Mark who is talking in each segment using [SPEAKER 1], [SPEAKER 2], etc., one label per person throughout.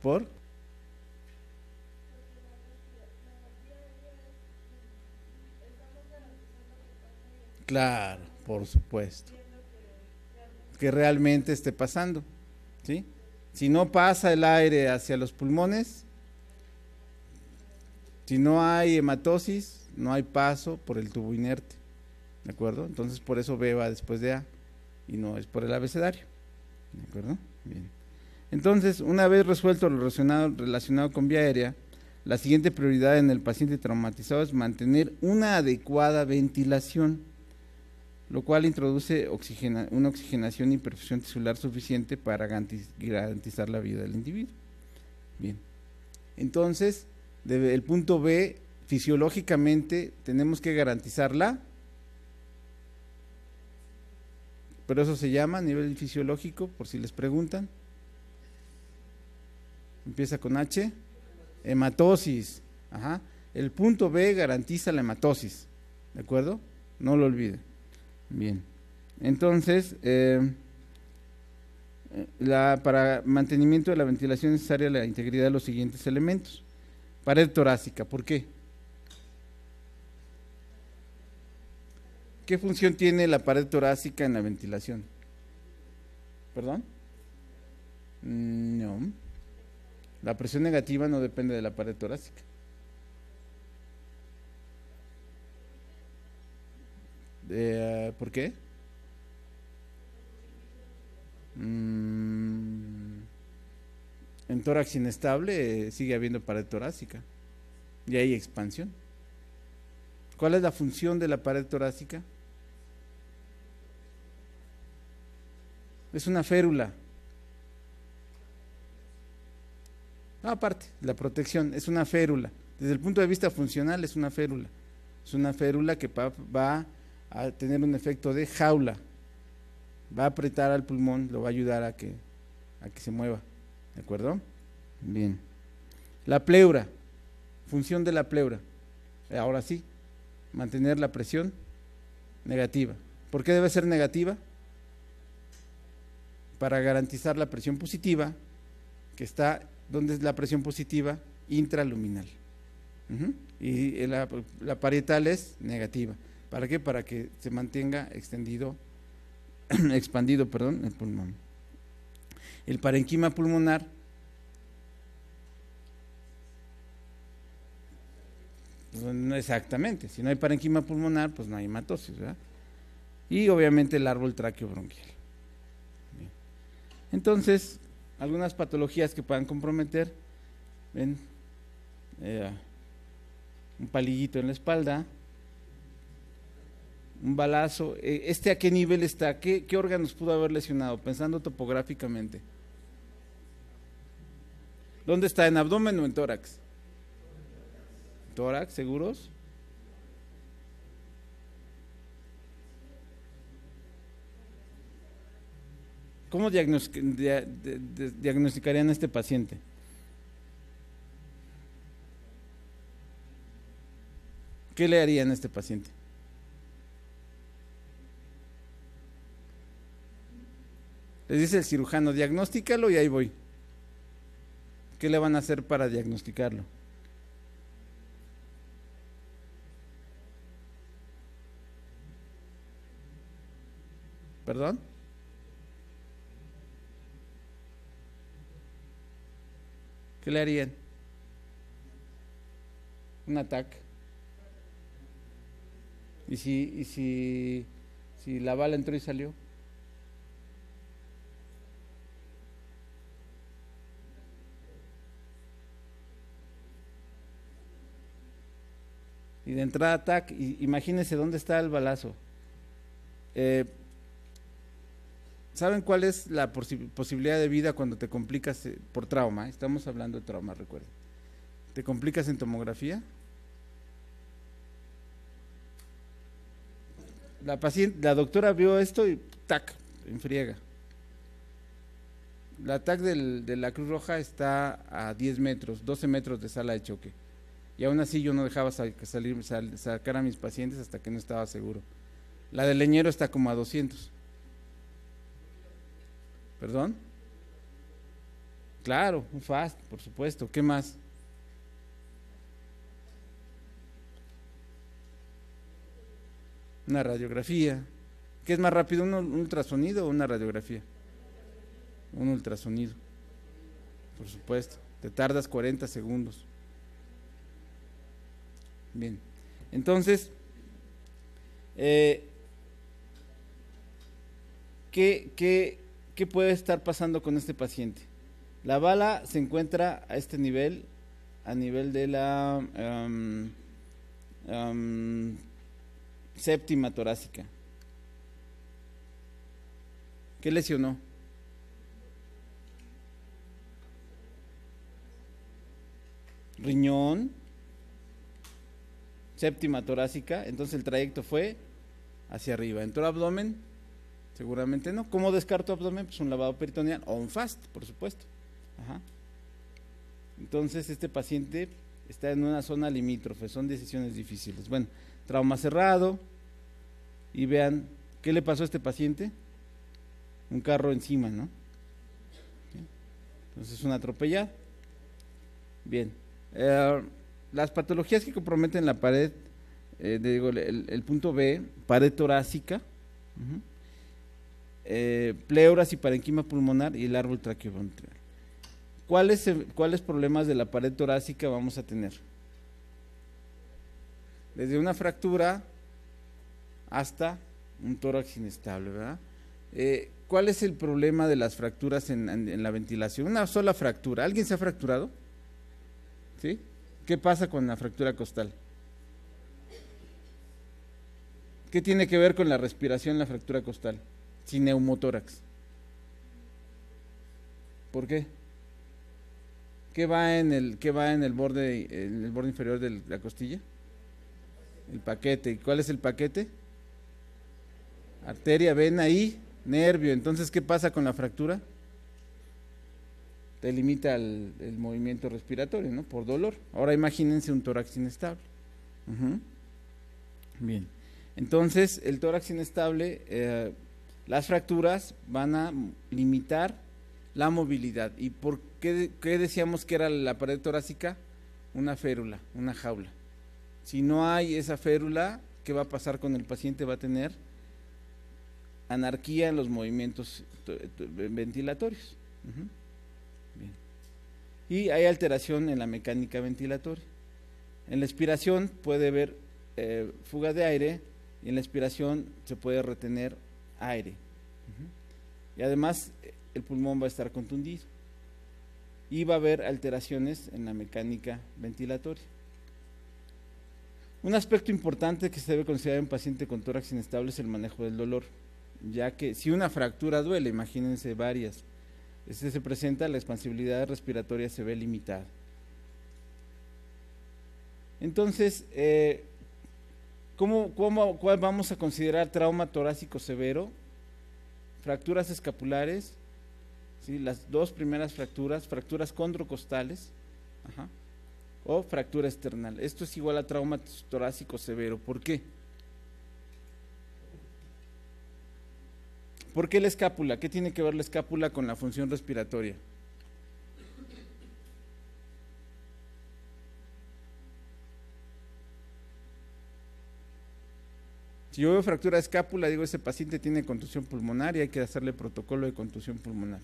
[SPEAKER 1] ¿Por? Claro, por supuesto. Que realmente esté pasando, ¿sí? Si no pasa el aire hacia los pulmones, si no hay hematosis, no hay paso por el tubo inerte, ¿de acuerdo? Entonces por eso B va después de A y no es por el abecedario, ¿de acuerdo? Bien. Entonces, una vez resuelto lo relacionado con vía aérea, la siguiente prioridad en el paciente traumatizado es mantener una adecuada ventilación, lo cual introduce una oxigenación y perfusión tisular suficiente para garantizar la vida del individuo. Bien, entonces, desde el punto B, fisiológicamente tenemos que garantizarla, pero eso se llama a nivel fisiológico, por si les preguntan. Empieza con H, hematosis. Ajá. El punto B garantiza la hematosis, ¿de acuerdo? No lo olviden. Bien, entonces, para mantenimiento de la ventilación es necesaria la integridad de los siguientes elementos. Pared torácica, ¿por qué? ¿Qué función tiene la pared torácica en la ventilación? ¿Perdón? No. La presión negativa no depende de la pared torácica. ¿Por qué? En tórax inestable sigue habiendo pared torácica y hay expansión. ¿Cuál es la función de la pared torácica? Es una férula. Aparte, la protección es una férula. Desde el punto de vista funcional es una férula. Es una férula que va a tener un efecto de jaula. Va a apretar al pulmón, lo va a ayudar a que se mueva. ¿De acuerdo? Bien. La pleura. Función de la pleura. Ahora sí, mantener la presión negativa. ¿Por qué debe ser negativa? Para garantizar la presión positiva, que está, ¿dónde es la presión positiva? Intraluminal. Y la parietal es negativa. ¿Para qué? Para que se mantenga expandido el pulmón. El parenquima pulmonar pues no exactamente, si no hay parenquima pulmonar pues no hay hematosis, ¿verdad? Y obviamente el árbol tráqueo-bronquial. Entonces, algunas patologías que puedan comprometer, ven, un palillito en la espalda, un balazo, ¿a qué nivel está? ¿Qué órganos pudo haber lesionado? Pensando topográficamente. ¿Dónde está? ¿En abdomen o en tórax? ¿Tórax, seguros? ¿Cómo diagnosticarían a este paciente? ¿Qué le harían a este paciente? Les dice el cirujano, diagnostícalo y ahí voy. ¿Qué le van a hacer para diagnosticarlo? ¿Perdón? ¿Qué le harían? Un ataque. ¿Y si la bala entró y salió? Y de entrada ataque, imagínense dónde está el balazo. ¿Saben cuál es la posibilidad de vida cuando te complicas por trauma? Estamos hablando de trauma, recuerden. ¿Te complicas en tomografía? La doctora vio esto y tac, en friega. La TAC de la Cruz Roja está a 10 metros, 12 metros de sala de choque. Y aún así yo no dejaba sacar a mis pacientes hasta que no estaba seguro. La del leñero está como a 200. ¿Perdón? Claro, un FAST, por supuesto. ¿Qué más? Una radiografía. ¿Qué es más rápido, un ultrasonido o una radiografía? Un ultrasonido, por supuesto. Te tardas 40 segundos. Bien. Entonces, ¿qué puede estar pasando con este paciente? La bala se encuentra a este nivel, a nivel de la séptima torácica. ¿Qué lesionó? Riñón, séptima torácica, entonces el trayecto fue hacia arriba. ¿Entró abdomen? Seguramente no. ¿Cómo descarto abdomen? Pues un lavado peritoneal o un FAST, por supuesto. Ajá. Entonces este paciente está en una zona limítrofe, son decisiones difíciles. Bueno, trauma cerrado, y vean, ¿qué le pasó a este paciente? Un carro encima, ¿no? Entonces un atropellado. Bien, las patologías que comprometen la pared, digo, el punto B, pared torácica, pleuras y parenquima pulmonar y el árbol traqueobronquial. ¿Cuáles problemas de la pared torácica vamos a tener? Desde una fractura hasta un tórax inestable, ¿verdad? ¿Cuál es el problema de las fracturas en la ventilación? Una sola fractura. ¿Alguien se ha fracturado? ¿Sí? ¿Qué pasa con la fractura costal? ¿Qué tiene que ver con la respiración la fractura costal? Sin neumotórax. ¿Por qué? ¿Qué va en el borde inferior de la costilla? El paquete. ¿Y cuál es el paquete? Arteria, vena y nervio. Entonces, ¿qué pasa con la fractura? Te limita el movimiento respiratorio, ¿no? Por dolor. Ahora imagínense un tórax inestable. Bien. Entonces, el tórax inestable, las fracturas van a limitar la movilidad. ¿Y por qué decíamos que era la pared torácica? Una férula, una jaula. Si no hay esa férula, ¿qué va a pasar con el paciente? Va a tener anarquía en los movimientos ventilatorios. Bien. Y hay alteración en la mecánica ventilatoria. En la expiración puede haber fuga de aire, y en la expiración se puede retener aire. Y además el pulmón va a estar contundido. Y va a haber alteraciones en la mecánica ventilatoria. Un aspecto importante que se debe considerar en un paciente con tórax inestable es el manejo del dolor, ya que si una fractura duele, imagínense varias, se presenta, la expansibilidad respiratoria se ve limitada. Entonces, ¿cuál vamos a considerar trauma torácico severo? Fracturas escapulares, ¿sí? Las dos primeras fracturas condrocostales, o fractura external. Esto es igual a trauma torácico severo. ¿Por qué? ¿Por qué la escápula? ¿Qué tiene que ver la escápula con la función respiratoria? Si yo veo fractura de escápula, digo, ese paciente tiene contusión pulmonar y hay que hacerle protocolo de contusión pulmonar.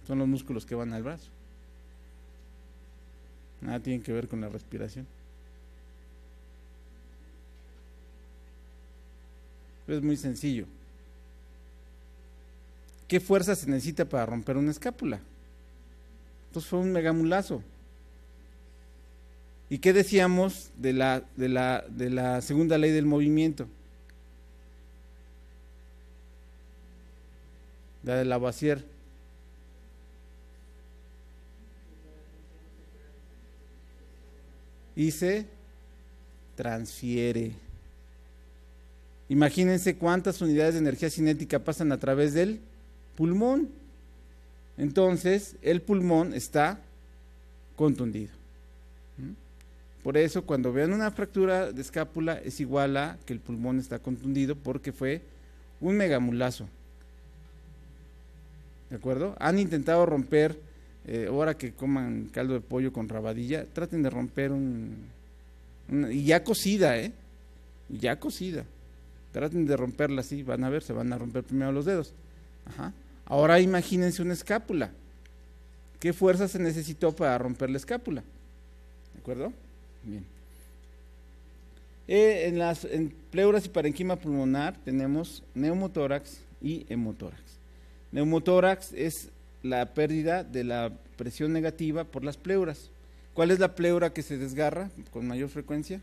[SPEAKER 1] Son los músculos que van al brazo. Nada tiene que ver con la respiración. Es muy sencillo. ¿Qué fuerza se necesita para romper una escápula? Entonces fue un megamulazo. ¿Y qué decíamos de la segunda ley del movimiento? La de Lavoisier. Y se transfiere. Imagínense cuántas unidades de energía cinética pasan a través del pulmón. Entonces, el pulmón está contundido. Por eso, cuando vean una fractura de escápula, es igual a que el pulmón está contundido porque fue un megamulazo. ¿De acuerdo? Han intentado romper, ahora que coman caldo de pollo con rabadilla, traten de romper y ya cocida, ya cocida. Traten de romperla así, van a ver, se van a romper primero los dedos. Ajá. Ahora imagínense una escápula. ¿Qué fuerza se necesitó para romper la escápula? ¿De acuerdo? Bien. En pleuras y parenquima pulmonar tenemos neumotórax y hemotórax. Neumotórax es la pérdida de la presión negativa por las pleuras. ¿Cuál es la pleura que se desgarra con mayor frecuencia?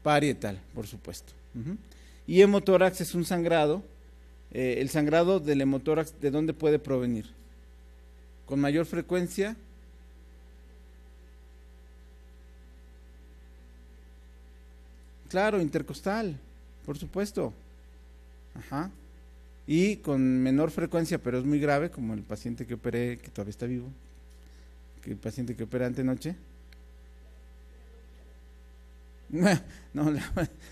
[SPEAKER 1] Parietal, por supuesto. Y hemotórax es un sangrado. El sangrado del hemotórax, ¿de dónde puede provenir? Con mayor frecuencia. Claro, intercostal, por supuesto. Ajá. Y con menor frecuencia, pero es muy grave, como el paciente que operé, que todavía está vivo, que el paciente que operé antenoche. No,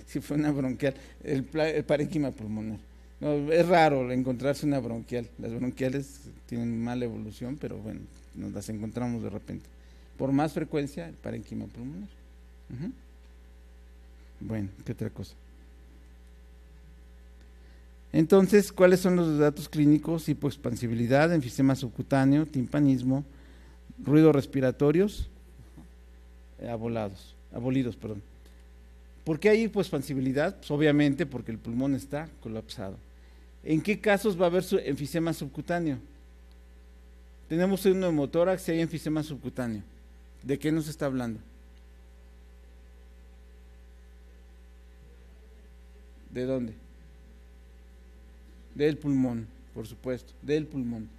[SPEAKER 1] sí fue una bronquial, el parénquima pulmonar. No, es raro encontrarse una bronquial. Las bronquiales tienen mala evolución, pero bueno, nos las encontramos de repente. Por más frecuencia, el parénquima pulmonar. Bueno, ¿qué otra cosa? Entonces, ¿cuáles son los datos clínicos? Hipoexpansibilidad, enfisema subcutáneo, timpanismo, ruidos respiratorios, abolidos, perdón. ¿Por qué hay hipoexpansibilidad? Pues obviamente porque el pulmón está colapsado. ¿En qué casos va a haber enfisema subcutáneo? Tenemos un neumotórax si hay enfisema subcutáneo. ¿De qué nos está hablando? ¿De dónde? Del pulmón, por supuesto, del pulmón.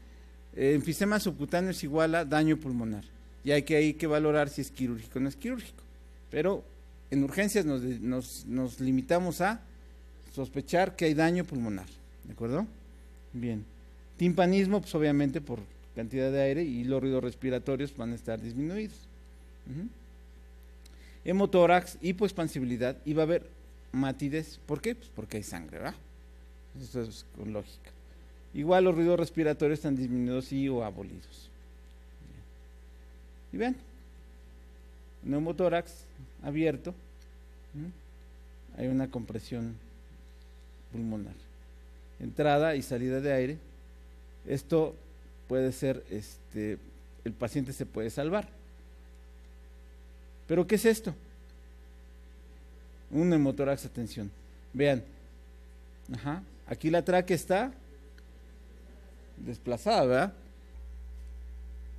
[SPEAKER 1] Enfisema subcutáneo es igual a daño pulmonar. Y hay que valorar si es quirúrgico o no es quirúrgico. Pero en urgencias nos limitamos a sospechar que hay daño pulmonar. ¿De acuerdo? Bien. Timpanismo, pues obviamente por cantidad de aire, y los ruidos respiratorios van a estar disminuidos. Hemotórax, hipoexpansibilidad, y va a haber matidez. ¿Por qué? Pues porque hay sangre, ¿verdad? Eso es con lógica. Igual los ruidos respiratorios están disminuidos o abolidos. Y vean, neumotórax abierto, hay una compresión pulmonar, entrada y salida de aire. Esto puede ser, el paciente se puede salvar. ¿Pero qué es esto? Un neumotórax a tensión. Vean, aquí la tráquea está desplazada, ¿verdad?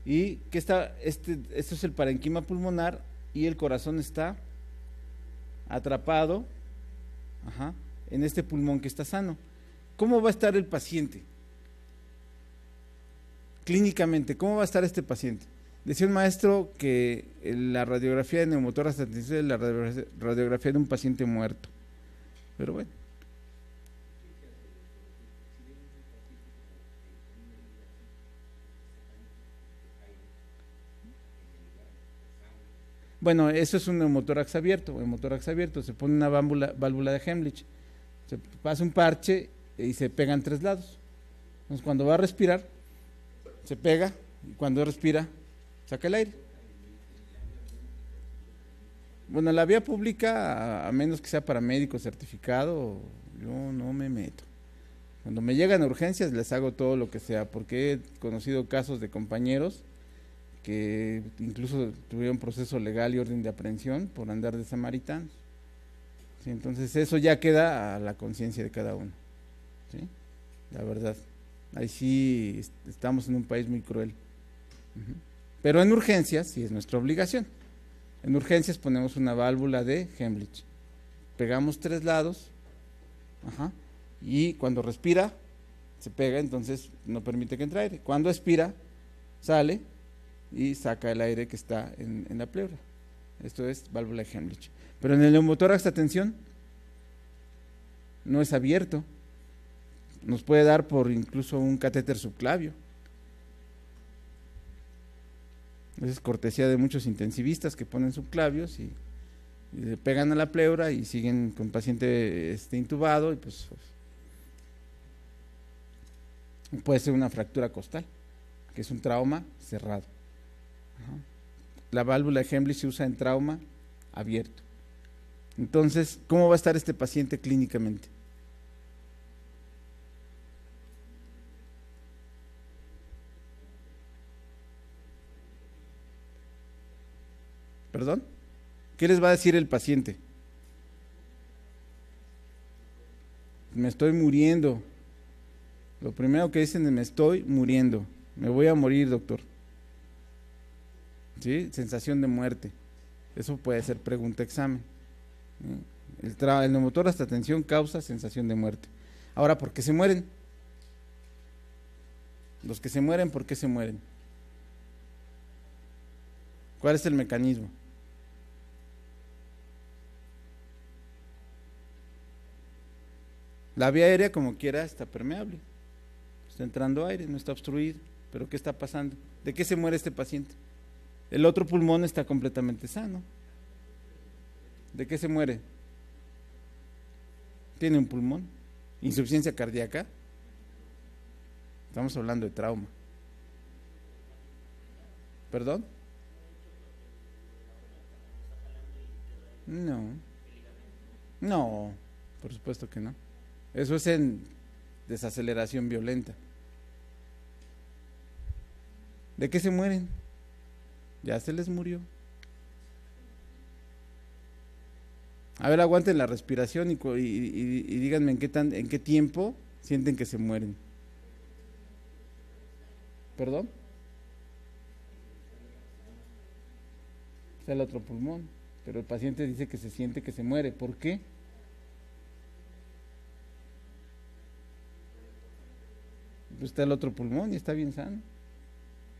[SPEAKER 1] Y que está, esto es el parenquima pulmonar y el corazón está atrapado en este pulmón que está sano. ¿Cómo va a estar el paciente? Clínicamente, ¿cómo va a estar este paciente? Decía un maestro que la radiografía de neumotórax es la radiografía de un paciente muerto. Pero bueno. Bueno, eso es un neumotórax abierto, se pone una válvula de Heimlich, se pasa un parche y se pegan 3 lados. Entonces cuando va a respirar, se pega, y cuando respira, saca el aire. Bueno, la vía pública, a menos que sea paramédico certificado, yo no me meto. Cuando me llegan urgencias les hago todo lo que sea, porque he conocido casos de compañeros que incluso tuvieron proceso legal y orden de aprehensión por andar de samaritanos. ¿Sí? Entonces eso ya queda a la conciencia de cada uno. ¿Sí? La verdad, ahí sí estamos en un país muy cruel. Pero en urgencias sí es nuestra obligación. En urgencias ponemos una válvula de Heimlich, pegamos 3 lados, y cuando respira se pega, entonces no permite que entre aire. Cuando expira, sale y saca el aire que está en la pleura. Esto es válvula de Heimlich. Pero en el neumotórax, atención, no es abierto, nos puede dar por incluso un catéter subclavio. Esa es cortesía de muchos intensivistas que ponen subclavios y le pegan a la pleura y siguen con el paciente intubado y pues puede ser una fractura costal, que es un trauma cerrado. La válvula de Hemlich se usa en trauma abierto. Entonces, ¿cómo va a estar este paciente clínicamente? ¿Perdón? ¿Qué les va a decir el paciente? Me estoy muriendo. Lo primero que dicen es me estoy muriendo. Me voy a morir, doctor. ¿Sí? Sensación de muerte. Eso puede ser pregunta examen. El neumotórax de tensión causa sensación de muerte. Ahora, ¿por qué se mueren? Los que se mueren, ¿por qué se mueren? ¿Cuál es el mecanismo? La vía aérea, como quiera, está permeable. Está entrando aire, no está obstruido. ¿Pero qué está pasando? ¿De qué se muere este paciente? El otro pulmón está completamente sano. ¿De qué se muere? Tiene un pulmón. Insuficiencia cardíaca. Estamos hablando de trauma. ¿Perdón? No. No, por supuesto que no. Eso es en desaceleración violenta. ¿De qué se mueren? Ya se les murió. A ver, aguanten la respiración y díganme en qué tiempo sienten que se mueren. ¿Perdón? Está el otro pulmón, pero el paciente dice que se siente que se muere. ¿Por qué? Pues está el otro pulmón y está bien sano.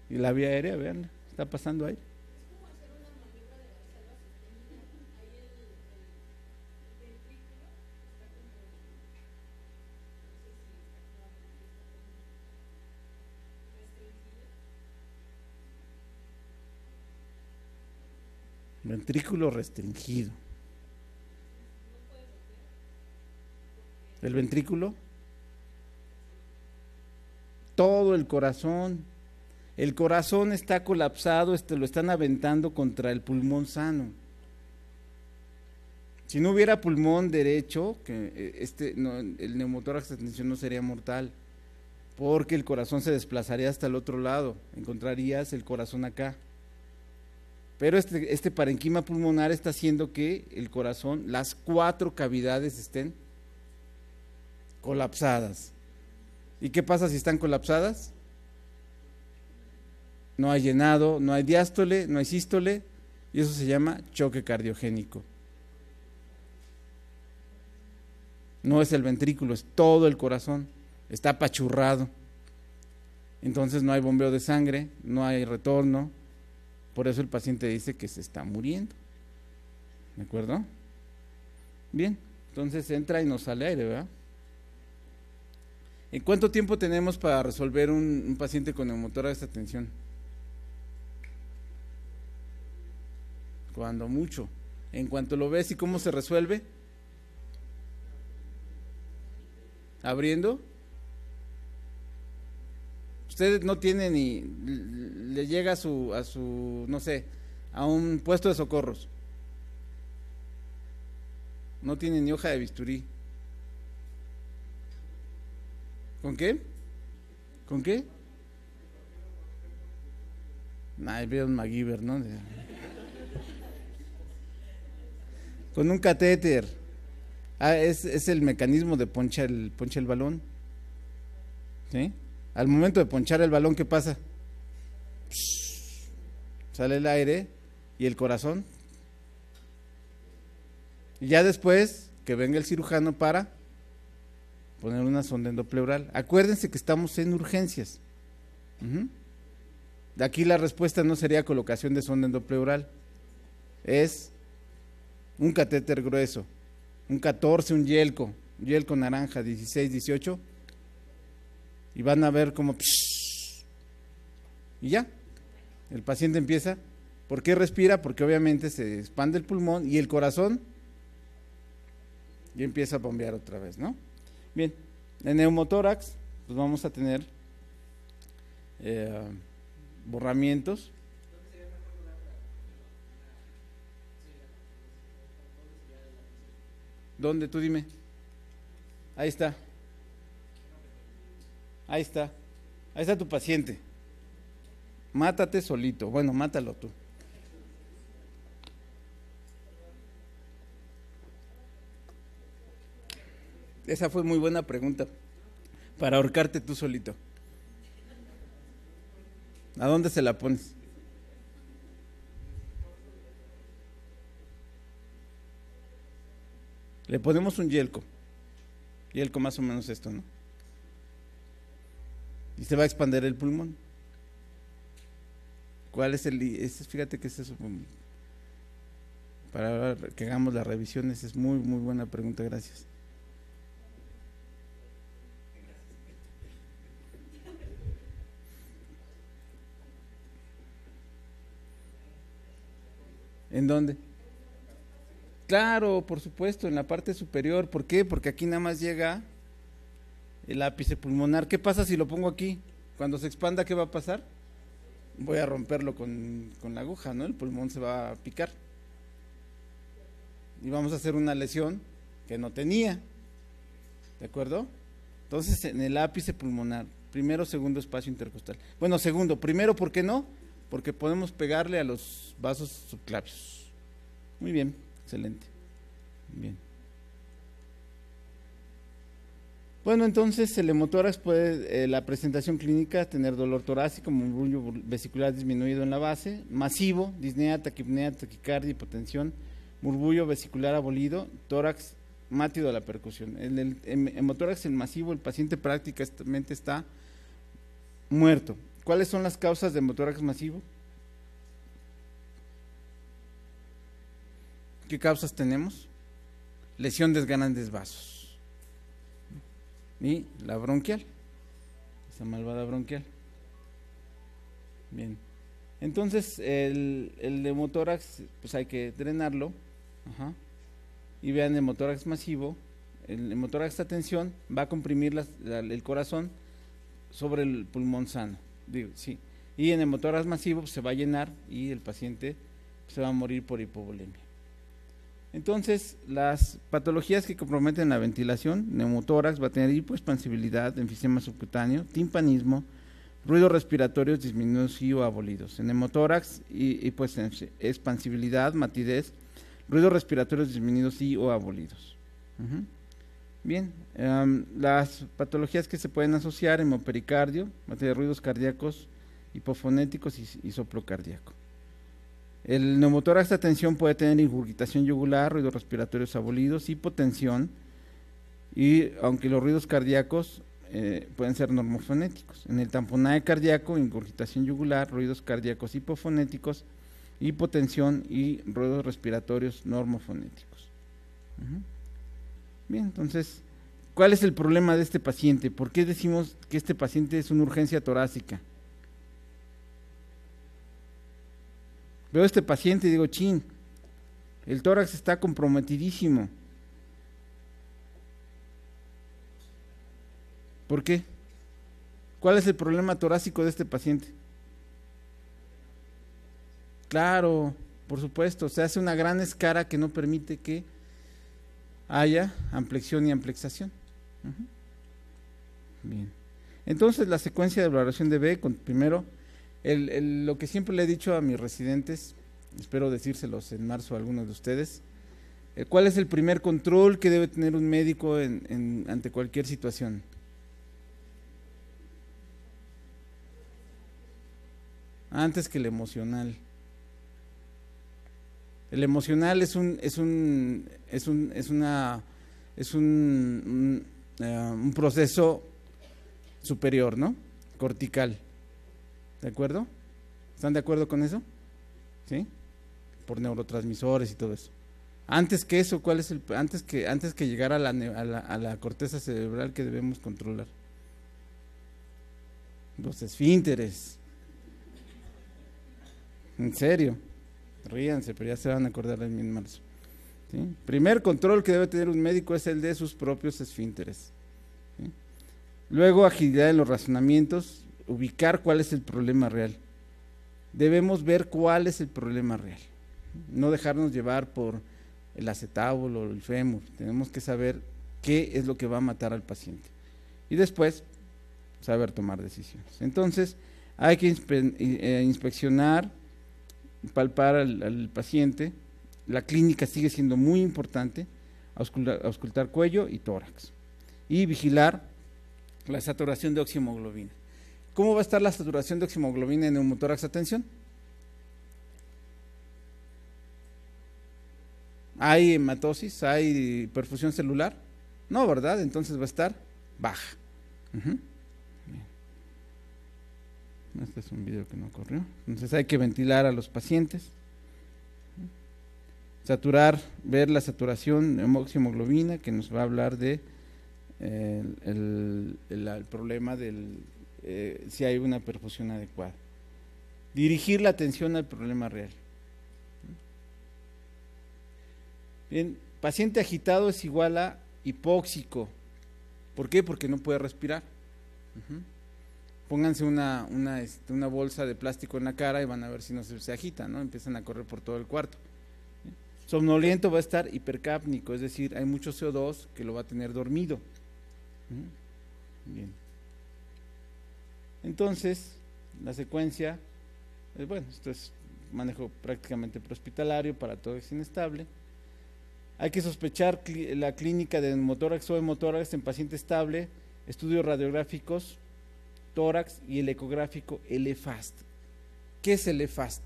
[SPEAKER 1] Y la vía aérea, veanla, está pasando ahí. Ventrículo restringido. El ventrículo, todo el corazón está colapsado, lo están aventando contra el pulmón sano. Si no hubiera pulmón derecho, el neumotórax de tensión no sería mortal, porque el corazón se desplazaría hasta el otro lado, encontrarías el corazón acá. Pero este parenquima pulmonar está haciendo que el corazón, las 4 cavidades estén colapsadas. ¿Y qué pasa si están colapsadas? No hay llenado, no hay diástole, no hay sístole, y eso se llama choque cardiogénico. No es el ventrículo, es todo el corazón, está apachurrado. Entonces no hay bombeo de sangre, no hay retorno, por eso el paciente dice que se está muriendo. ¿De acuerdo? Bien, entonces entra y nos sale aire, ¿verdad? ¿En cuánto tiempo tenemos para resolver un paciente con neumotórax de tensión? Cuando mucho. En cuanto lo ves, ¿y cómo se resuelve? Abriendo. Usted no tiene ni, le llega a su, no sé, a un puesto de socorros. No tiene ni hoja de bisturí. ¿Con qué? ¿Con qué? Ay, veo un MacGyver, ¿no? Con un catéter. Es el mecanismo de poncha el balón. ¿Sí? Al momento de ponchar el balón, ¿qué pasa? Sale el aire y el corazón. Y ya después que venga el cirujano para poner una sonda endopleural. Acuérdense que estamos en urgencias. De aquí la respuesta no sería colocación de sonda endopleural. Es un catéter grueso, un 14, un yelco naranja, 16, 18. Y van a ver como y ya. El paciente empieza, ¿por qué respira? Porque obviamente se expande el pulmón y el corazón y empieza a bombear otra vez, ¿no? Bien, en neumotórax, pues vamos a tener borramientos. ¿Dónde? Tú dime. Ahí está. Ahí está. Ahí está tu paciente. Mátate solito. Bueno, mátalo tú. Esa fue muy buena pregunta. Para ahorcarte tú solito. ¿A dónde se la pones? Le ponemos un yelco. Yelco más o menos esto, ¿no? Y se va a expandir el pulmón. ¿Cuál es el...? Fíjate que es eso. Para que hagamos las revisiones, es muy, muy buena pregunta, gracias. ¿En dónde? Claro, por supuesto, en la parte superior. ¿Por qué? Porque aquí nada más llega el ápice pulmonar. ¿Qué pasa si lo pongo aquí? Cuando se expanda, ¿qué va a pasar? Voy a romperlo con la aguja, ¿no? El pulmón se va a picar. Y vamos a hacer una lesión que no tenía. ¿De acuerdo? Entonces, en el ápice pulmonar, primero, segundo espacio intercostal. Bueno, segundo, primero, ¿por qué no? Porque podemos pegarle a los vasos subclavios. Muy bien, excelente. Bien. Bueno, entonces el hemotórax puede, la presentación clínica, tener dolor torácico, murmullo vesicular disminuido en la base, masivo, disnea, taquipnea, taquicardia, hipotensión, murmullo vesicular abolido, tórax mátido a la percusión. En el hemotórax el masivo, el paciente prácticamente está muerto. ¿Cuáles son las causas de hemotórax masivo? ¿Qué causas tenemos? Lesión de grandes vasos. Y la bronquial, esa malvada bronquial. Bien. Entonces, el hemotórax, pues hay que drenarlo. Ajá. Y vean, el hemotórax masivo, el hemotórax a tensión va a comprimir el corazón sobre el pulmón sano. Digo, sí. Y en hemotórax masivo pues, se va a llenar y el paciente se va a morir por hipovolemia. Entonces, las patologías que comprometen la ventilación, neumotórax va a tener hipoexpansibilidad, enfisema subcutáneo, timpanismo, ruidos respiratorios disminuidos y o abolidos. En hemotórax, pues expansibilidad, matidez, ruidos respiratorios disminuidos y o abolidos. Bien, las patologías que se pueden asociar, hemopericardio, va a tener ruidos cardíacos, hipofonéticos y soplo cardíaco. El neumotórax de tensión puede tener ingurgitación yugular, ruidos respiratorios abolidos, hipotensión, y aunque los ruidos cardíacos pueden ser normofonéticos. En el tamponaje cardíaco, ingurgitación yugular, ruidos cardíacos hipofonéticos, hipotensión y ruidos respiratorios normofonéticos. Bien, entonces, ¿cuál es el problema de este paciente? ¿Por qué decimos que este paciente es una urgencia torácica? Veo a este paciente y digo, chin, el tórax está comprometidísimo. ¿Por qué? ¿Cuál es el problema torácico de este paciente? Claro, por supuesto, se hace una gran escara que no permite que haya amplexión y amplexación. Bien. Entonces, la secuencia de valoración de B, primero, lo que siempre le he dicho a mis residentes, espero decírselos en marzo a algunos de ustedes, ¿cuál es el primer control que debe tener un médico ante cualquier situación? Antes que el emocional. El emocional es un proceso superior, ¿no? Cortical. ¿De acuerdo? ¿Están de acuerdo con eso? ¿Sí? Por neurotransmisores y todo eso. Antes que eso, ¿cuál es antes que llegar a la corteza cerebral que debemos controlar? Los esfínteres. En serio, ríanse, pero ya se van a acordar de mí en marzo. ¿Sí? Primer control que debe tener un médico es el de sus propios esfínteres. ¿Sí? Luego, agilidad en los razonamientos, ubicar cuál es el problema real. Debemos ver cuál es el problema real. No dejarnos llevar por el acetábulo o el fémur. Tenemos que saber qué es lo que va a matar al paciente. Y después, saber tomar decisiones. Entonces, hay que inspeccionar, palpar al paciente. La clínica sigue siendo muy importante, auscultar cuello y tórax. Y vigilar la saturación de oxihemoglobina. ¿Cómo va a estar la saturación de oxihemoglobina en neumotórax? Atención. ¿Hay hematosis? ¿Hay perfusión celular? No, ¿verdad? Entonces va a estar baja. Este es un video que no corrió. Entonces hay que ventilar a los pacientes. Saturar, ver la saturación de oxihemoglobina, que nos va a hablar de el problema del si hay una perfusión adecuada. Dirigir la atención al problema real. Bien, paciente agitado es igual a hipóxico. ¿Por qué? Porque no puede respirar. Pónganse una bolsa de plástico en la cara y van a ver si no se agita, ¿no? Empiezan a correr por todo el cuarto. Somnoliento va a estar hipercápnico, es decir, hay mucho CO2 que lo va a tener dormido. Bien. Entonces, la secuencia, bueno, esto es manejo prácticamente prehospitalario para tórax inestable. Hay que sospechar la clínica de neumotórax o hemotórax en paciente estable, estudios radiográficos, tórax y el ecográfico LFAST. ¿Qué es el LFAST?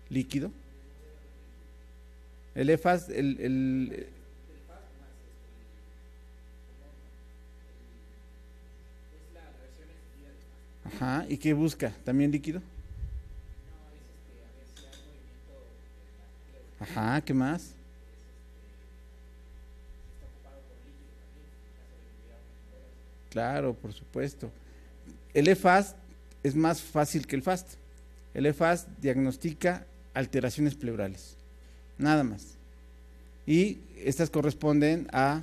[SPEAKER 1] Líquido. El LFAST, ajá, ¿y qué busca? ¿También líquido? Ajá, ¿qué más? Claro, por supuesto. El EFAST es más fácil que el FAST. El EFAST diagnostica alteraciones pleurales, nada más. Y estas corresponden a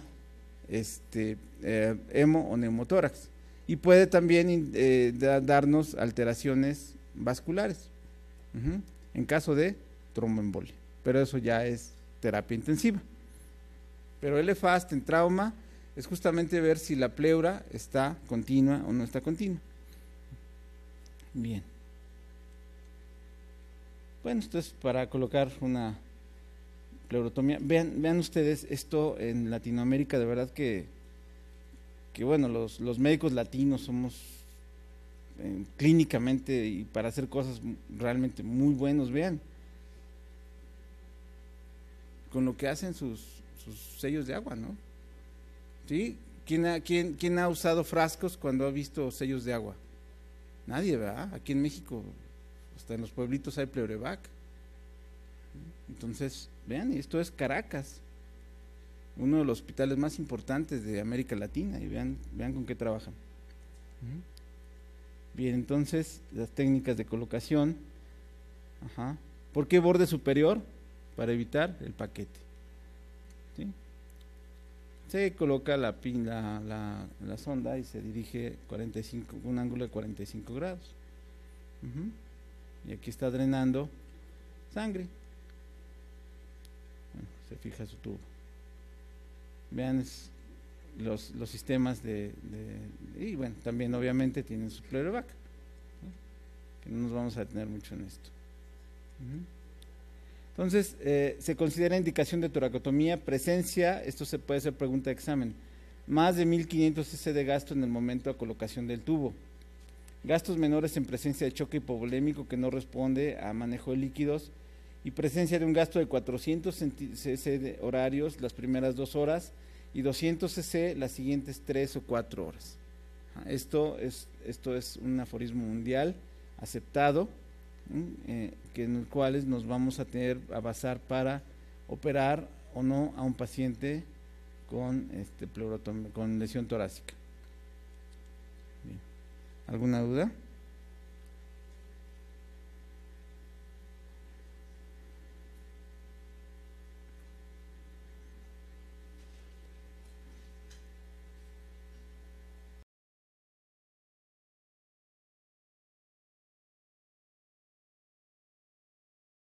[SPEAKER 1] hemo o neumotórax. Y puede también darnos alteraciones vasculares, en caso de tromboembolia. Pero eso ya es terapia intensiva. Pero el EFAST en trauma es justamente ver si la pleura está continua o no está continua. Bien. Bueno, esto es para colocar una pleurotomía. Vean ustedes esto en Latinoamérica, de verdad que bueno, los médicos latinos somos clínicamente y para hacer cosas realmente muy buenos. Vean con lo que hacen sus sellos de agua, ¿no? ¿Sí? ¿Quién ha usado frascos cuando ha visto sellos de agua? Nadie, ¿verdad? Aquí en México, hasta en los pueblitos hay Pleurevac. Entonces, vean, esto es Caracas, uno de los hospitales más importantes de América Latina, y vean con qué trabajan. Bien, entonces, las técnicas de colocación. Ajá. ¿Por qué borde superior? Para evitar el paquete. ¿Sí? Se coloca la sonda y se dirige un ángulo de 45 grados. Y aquí está drenando sangre. Bueno, se fija su tubo. Vean los sistemas y bueno, también obviamente tienen su Pleurevac, ¿no? Que no nos vamos a detener mucho en esto. Entonces, se considera indicación de toracotomía, presencia, esto se puede ser pregunta de examen, más de 1500 cc de gasto en el momento de colocación del tubo. Gastos menores en presencia de choque hipovolémico que no responde a manejo de líquidos, y presencia de un gasto de 400 cc horarios las primeras 2 horas y 200 cc las siguientes 3 o 4 horas. Esto es un aforismo mundial aceptado, en los cuales nos vamos a tener a basar para operar o no a un paciente con con lesión torácica. Bien. ¿Alguna duda?